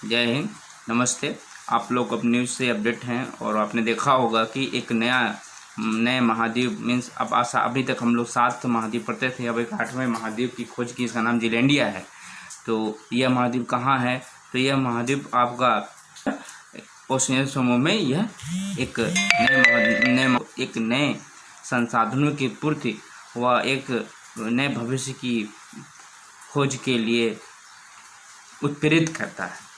जय हिंद, नमस्ते। आप लोग अब न्यूज़ से अपडेट हैं और आपने देखा होगा कि एक नए महाद्वीप मीन्स अब आशा अभी तक हम लोग 7 महाद्वीप पढ़ते थे, अब एक 8वें महाद्वीप की खोज की, इसका नाम जीलैंडिया है। तो यह महाद्वीप कहाँ है? तो यह महाद्वीप आपका ओशिनिया समूह में यह एक नए संसाधनों की पूर्ति व एक नए भविष्य की खोज के लिए उत्प्रेरित करता है।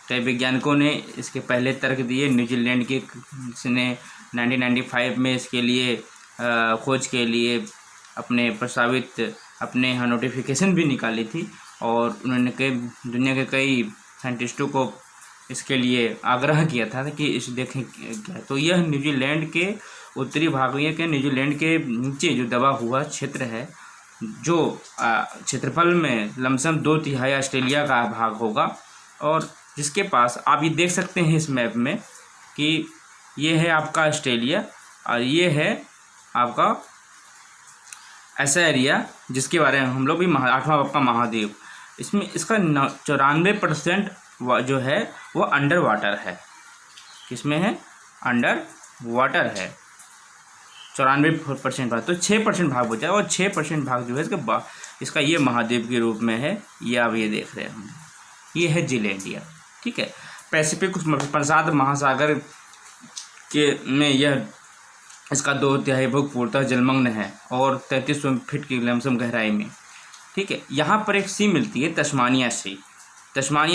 कई वैज्ञानिकों ने इसके पहले तर्क दिए। न्यूजीलैंड के ने 1995 में इसके लिए खोज के लिए अपने यहाँ नोटिफिकेशन भी निकाली थी और उन्होंने दुनिया के कई साइंटिस्टों को इसके लिए आग्रह किया था कि इस देखें क्या। तो यह न्यूजीलैंड के उत्तरी भाग में के न्यूजीलैंड के नीचे जो दबा हुआ क्षेत्र है, जो क्षेत्रफल में लमसम 2/3 ऑस्ट्रेलिया का भाग होगा और जिसके पास आप ये देख सकते हैं इस मैप में कि ये है आपका ऑस्ट्रेलिया और ये है आपका ऐसा एरिया जिसके बारे में हम लोग भी 8वां आपका महाद्वीप। इसमें इसका 94% जो है वो अंडर वाटर है। किसमें है? अंडर वाटर है 94% भाग। तो 6% भाग बचा है और 6% भाग जो है इसका ये महाद्वीप के रूप में है। ये आप ये देख रहे हैं हम, ये है जीलैंडिया। ठीक है, पैसिफिक प्रशांत महासागर के में यह इसका 2/3 भाग पूर्णतः जलमग्न है और 3300 फीट की लमसम गहराई में। ठीक है, यहाँ पर एक सी मिलती है तस्मानिया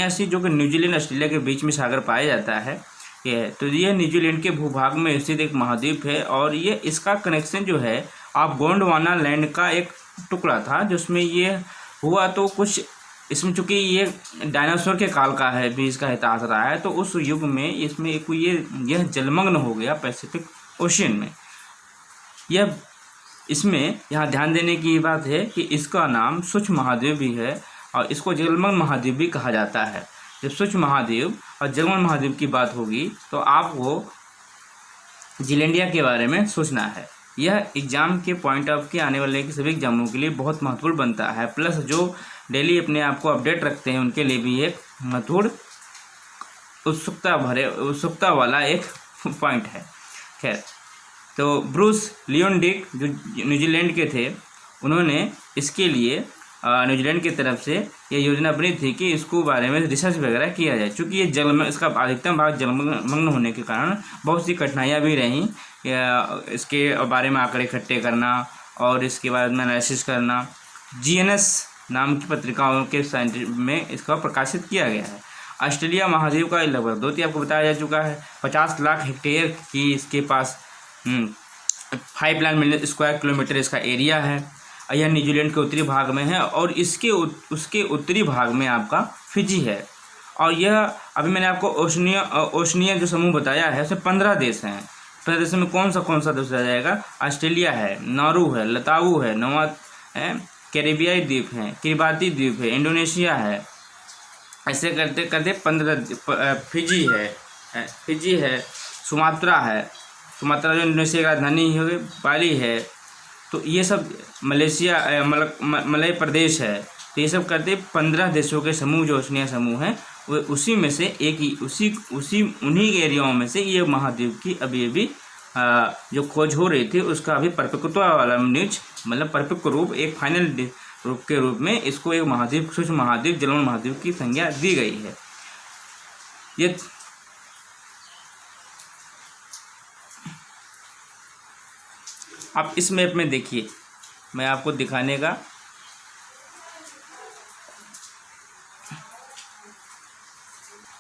सी, जो कि न्यूजीलैंड ऑस्ट्रेलिया के बीच में सागर पाया जाता है। तो यह न्यूजीलैंड के भूभाग में स्थित एक महाद्वीप है और ये इसका कनेक्शन जो है आप गोंडवाना लैंड का एक टुकड़ा था जिसमें ये हुआ। तो कुछ इसमें चूँकि ये डायनासोर के काल का है भी इसका इतिहास रहा है, तो उस युग में इसमें यह जलमग्न हो गया पैसिफिक ओशियन में। इसमें यहाँ ध्यान देने की बात है कि इसका नाम सूक्ष्म महाद्वीप भी है और इसको जलमग्न महाद्वीप भी कहा जाता है। जब सूक्ष्म महाद्वीप और जलमग्न महाद्वीप की बात होगी तो आपको जीलैंडिया के बारे में सोचना है। यह एग्ज़ाम के पॉइंट ऑफ के आने वाले के सभी एग्जामों के लिए बहुत महत्वपूर्ण बनता है, प्लस जो डेली अपने आप को अपडेट रखते हैं उनके लिए भी एक महत्वपूर्ण उत्सुकता वाला एक पॉइंट है। खैर, तो ब्रूस लियोनडिक जो न्यूजीलैंड के थे, उन्होंने इसके लिए न्यूजीलैंड की तरफ से ये योजना बनी थी कि इसको बारे में रिसर्च वगैरह किया जाए। चूँकि ये इसका अधिकतम भाग जलमग्न होने के कारण बहुत सी कठिनाइयाँ भी रहीं इसके बारे में आंकड़े इकट्ठे करना और इसके बाद में एनालिसिस करना। GNS नाम की पत्रिकाओं के में इसका प्रकाशित किया गया है। ऑस्ट्रेलिया महाद्वीप का लगभग 2 आपको बताया जा चुका है। 50 लाख हेक्टेयर की इसके पास 5 लाख मिलियन स्क्वायर किलोमीटर इसका एरिया है। यह न्यूजीलैंड के उत्तरी भाग में है और उसके उत्तरी भाग में आपका फिजी है। और यह अभी मैंने आपको ओशनिया जो समूह बताया है उसमें 15 देश हैं। 15 देशों में कौन सा देश रह जाएगा? ऑस्ट्रेलिया है, नारू है, लताऊ है, नवा कैरिबियाई द्वीप है, किरिबाती द्वीप है, इंडोनेशिया है। ऐसे करते करते 15 फिजी है, सुमात्रा जो इंडोनेशिया का राजधानी है, बाली है। तो ये सब मलेशिया मलय प्रदेश है। तो ये सब करते 15 देशों के समूह जो ओशनिया समूह है वो उसी में से एक ही उन्हीं एरियाओं में से ये महाद्वीप की अभी जो खोज हो रही थी उसका अभी परिपक्वता वाला न्यूज परिपक्व रूप, एक फाइनल रूप के रूप में इसको एक महाद्वीप, सूक्ष्म महाद्वीप, जलमग्न महाद्वीप की संज्ञा दी गई है। ये आप इस मैप में देखिए, मैं आपको दिखाने का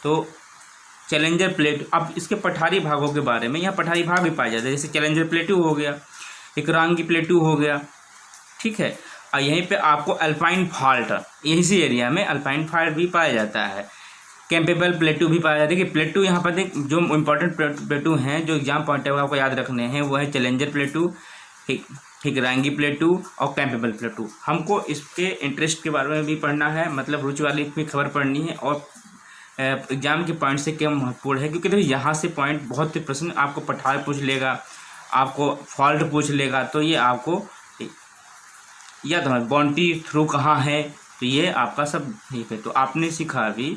तो चैलेंजर प्लेटू। अब इसके पठारी भागों के बारे में, यहाँ पठारी भाग भी पाए जाते हैं, जैसे चैलेंजर प्लेटू हो गया, इकरांगी प्लेटू हो गया। ठीक है, और यहीं पे आपको अल्पाइन फॉल्ट, इसी एरिया में अल्पाइन फॉल्ट भी पाया जाता है। कैंपेबल प्लेटू भी पाया जाता है। कि प्लेटू यहाँ पर जो इम्पोर्टेंट प्लेटू हैं जो एग्जाम पॉइंट ऑफ आपको याद रखने हैं वो है चैलेंजर प्लेटू, इकरांगी प्लेटू और कैंपेबल प्लेटू। हमको इसके इंटरेस्ट के बारे में भी पढ़ना है, मतलब रुचि वाली भी खबर पढ़नी है और एग्जाम के पॉइंट से क्या महत्वपूर्ण है, क्योंकि देखिए यहाँ से पॉइंट बहुत से प्रश्न आपको पठार पूछ लेगा, आपको फॉल्ट पूछ लेगा। तो ये आपको याद है, बाउंड्री थ्रू कहाँ है, तो ये आपका सब ठीक है। तो आपने सीखा अभी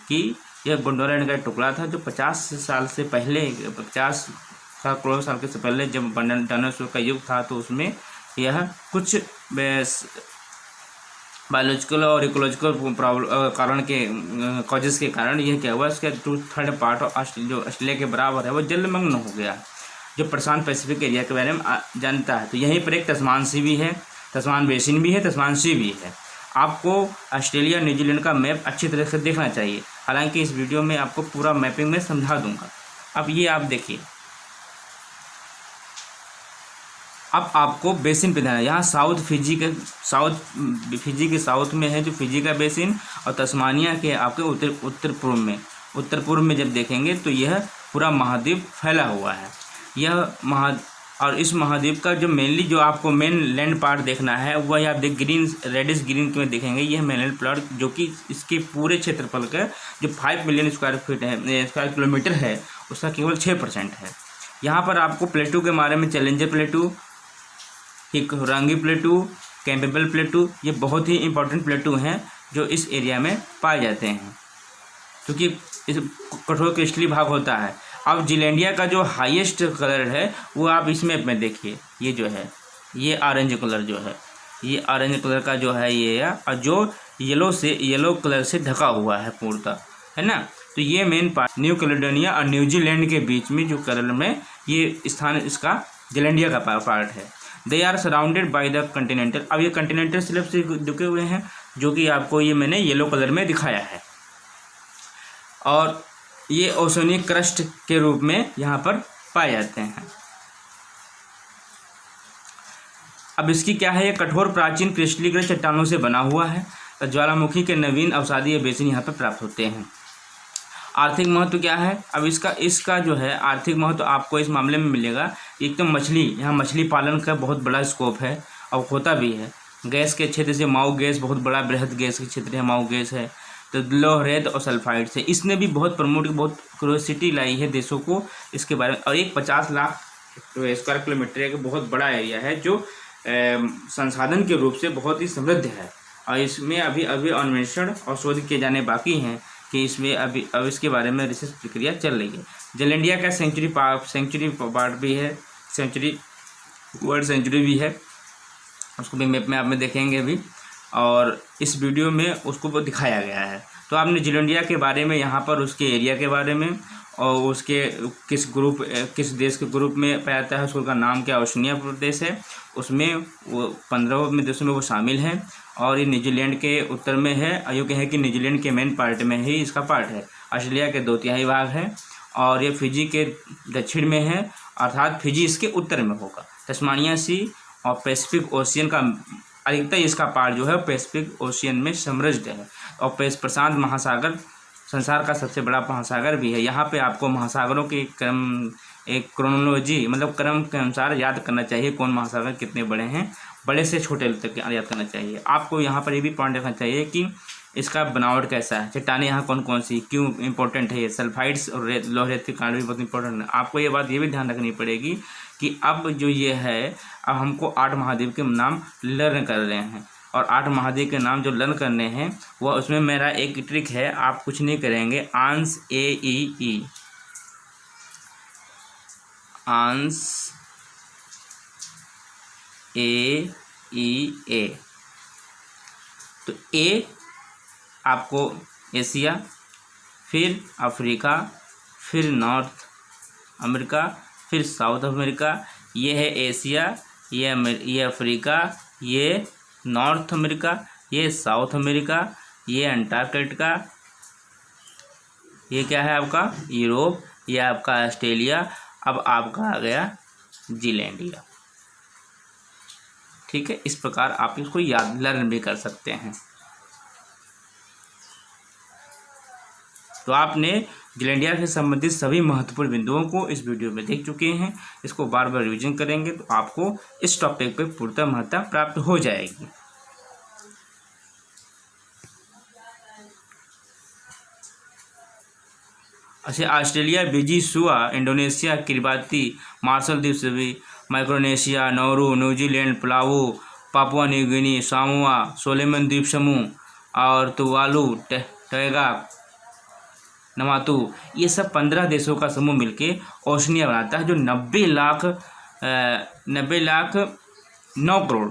कि यह गोंडवाना का टुकड़ा था जो 50 साल से पहले, 50 करोड़ साल के से पहले जब डायनासोर का युग था, तो उसमें यह कुछ बायोलॉजिकल और इकोलॉजिकल प्रॉब्लम कारण के कॉजेस के कारण यह क्या हुआ, इसका 2/3 पार्ट जो ऑस्ट्रेलिया के बराबर है वो जलमग्न हो गया, जो प्रशांत पैसिफिक एरिया के बारे में जानता है। तो यहीं पर एक तस्मान सी भी है, तस्मान बेसिन भी है, तस्मान सी भी है। आपको ऑस्ट्रेलिया न्यूजीलैंड का मैप अच्छी तरह से देखना चाहिए, हालांकि इस वीडियो में आपको पूरा मैपिंग में समझा दूंगा। अब ये आप देखिए, अब आपको बेसिन पे ध्यान है। यहाँ फिजी के साउथ में है जो फिजी का बेसिन, और तस्मानिया के आपके उत्तर पूर्व में जब देखेंगे तो यह पूरा महाद्वीप फैला हुआ है। और इस महाद्वीप का जो मेनली जो आपको मेन लैंड पार्ट देखना है वह आप रेडिश ग्रीन में देखेंगे। यह मेनलैंड प्लॉट जो कि इसके पूरे क्षेत्रफल का जो 5 मिलियन स्क्वायर किलोमीटर है उसका केवल 6% है। यहाँ पर आपको प्लेटू के बारे में चैलेंजर प्लेटू, हिकुरांगी प्लेटू, कैंपेबल प्लेटू, ये बहुत ही इंपॉर्टेंट प्लेटू हैं जो इस एरिया में पाए जाते हैं, क्योंकि इस कठोर क्रिस्टली भाग होता है। अब जीलैंडिया का जो हाईएस्ट कलर है वो आप इस मैप में देखिए, ये जो है ये ऑरेंज कलर जो है, ये ऑरेंज कलर का जो है ये है, और जो येलो कलर से ढका हुआ है पूर्णतः, है ना। तो ये मेन पार्ट न्यू कैलेडोनिया और न्यूजीलैंड के बीच में जो कलर में ये स्थान इसका जीलैंडिया का पार्ट है। They are surrounded by the continental. अब ये कंटिनेंटल स्लैब से ढके हुए हैं जो कि आपको ये मैंने येलो कलर में दिखाया है, और ये ओशनिक क्रस्ट के रूप में यहाँ पर पाए जाते हैं। अब इसकी क्या है, ये कठोर प्राचीन क्रिस्टलीकृत चट्टानों से बना हुआ है। ज्वालामुखी के नवीन अवसादीय बेसिन यहाँ पर प्राप्त होते हैं। आर्थिक महत्व क्या है, अब इसका जो है आर्थिक महत्व आपको इस मामले में मिलेगा। एक तो मछली, यहाँ मछली पालन का बहुत बड़ा स्कोप है और होता भी है। गैस के क्षेत्र से माऊ गैस बहुत बड़ा बृहद गैस का क्षेत्र है, माऊ गैस है। तो लौह रेत और सल्फाइड से इसने भी बहुत क्यूरियोसिटी लाई है देशों को इसके बारे में। और एक 50 लाख स्क्वायर किलोमीटर एक बहुत बड़ा एरिया है जो संसाधन के रूप से बहुत ही समृद्ध है, और इसमें अभी अन्वेषण और शोध किए जाने बाकी हैं कि इसमें अब इसके बारे में रिसर्च प्रक्रिया चल रही है। जीलैंडिया का सेंचुरी पार्ट भी है, वर्ल्ड सेंचुरी भी है, उसको भी मैप में आप में देखेंगे भी, और इस वीडियो में उसको वो दिखाया गया है। तो आपने जीलैंडिया के बारे में यहाँ पर उसके एरिया के बारे में और उसके किस देश के ग्रुप में पाया जाता है, उसका नाम क्या, ओशनिया प्रदेश है, उसमें वो 15 देशों में वो शामिल है। और ये न्यूजीलैंड के उत्तर में है, अयोग्य है कि न्यूजीलैंड के मेन पार्ट में ही इसका पार्ट है। ऑस्ट्रेलिया के 2/3 भाग है, और ये फिजी के दक्षिण में है, अर्थात फिजी इसके उत्तर में होगा। तस्मानिया सी और पैसिफिक ओशियन का अधिकतर इसका पार्ट जो है पैसिफिक ओशियन में समृद्ध है, और प्रशांत महासागर संसार का सबसे बड़ा महासागर भी है। यहाँ पे आपको महासागरों के क्रोनोलॉजी मतलब क्रम के अनुसार याद करना चाहिए, कौन महासागर कितने बड़े हैं, बड़े से छोटे तक याद करना चाहिए। आपको यहाँ पर ये भी पॉइंट रखना चाहिए कि इसका बनावट कैसा है, चट्टानें यहाँ कौन कौन सी क्यों इंपॉर्टेंट है, ये सल्फाइड्स और लौह रेत के कारण भी बहुत इंपॉर्टेंट है। आपको ये बात ये भी ध्यान रखनी पड़ेगी कि अब जो ये है, अब हमको 8 महाद्वीप के नाम लर्न कर रहे हैं, और 8 महाद्वीप के नाम जो लर्न करने हैं वह उसमें मेरा एक ट्रिक है, आप कुछ नहीं करेंगे, आंस AEE, आंस AEA। तो ए आपको एशिया, फिर अफ्रीका, फिर नॉर्थ अमेरिका, फिर साउथ अमेरिका, ये है एशिया, ये अफ्रीका, ये नॉर्थ अमेरिका, ये साउथ अमेरिका, ये अंटार्कटिका, ये क्या है आपका यूरोप, ये आपका ऑस्ट्रेलिया। अब आपका आ गया जीलैंडिया। ठीक है, इस प्रकार आप इसको याद लर्न भी कर सकते हैं। तो आपने जीलैंडिया से संबंधित सभी महत्वपूर्ण बिंदुओं को इस वीडियो में देख चुके हैं। इसको बार बार रिवीजन करेंगे तो आपको इस टॉपिक पे पूर्णतः महत्ता प्राप्त हो जाएगी। अच्छा, ऑस्ट्रेलिया, फिजी, सुआ, इंडोनेशिया, किरिबाती, मार्शल द्वीप समूह, Micronesia, Nauru, New Zealand, Palau, Papua New Guinea, Samoa, Solomon द्वीप समूह, और तुवालू, टोंगा, नवातु, ये सब 15 देशों का समूह मिलके ओशनिया बनाता है, जो 90 लाख 9 करोड़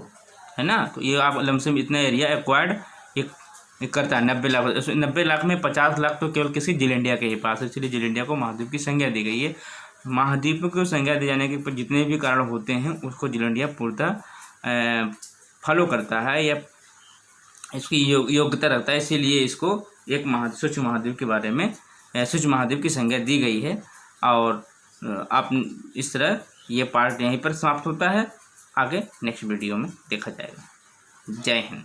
है ना। तो ये आप लमसम इतना एरिया एक्वायर्ड ये करता है 90 लाख। 90 लाख में 50 लाख तो केवल किसी जिलेंडिया के ही पास है, इसलिए जिलेंडिया को महाद्वीप की संज्ञा दी गई है। महाद्वीप को संज्ञा दिए जाने के जितने भी कारण होते हैं उसको जिलेंडिया पूर्णतः फॉलो करता है या इसकी योग्यता रखता है, इसीलिए इसको एक सूक्ष्म महाद्वीप के बारे में सूक्ष्म महाद्वीप की संज्ञा दी गई है। और आप इस तरह ये पार्ट यहीं पर समाप्त होता है, आगे नेक्स्ट वीडियो में देखा जाएगा। जय हिंद।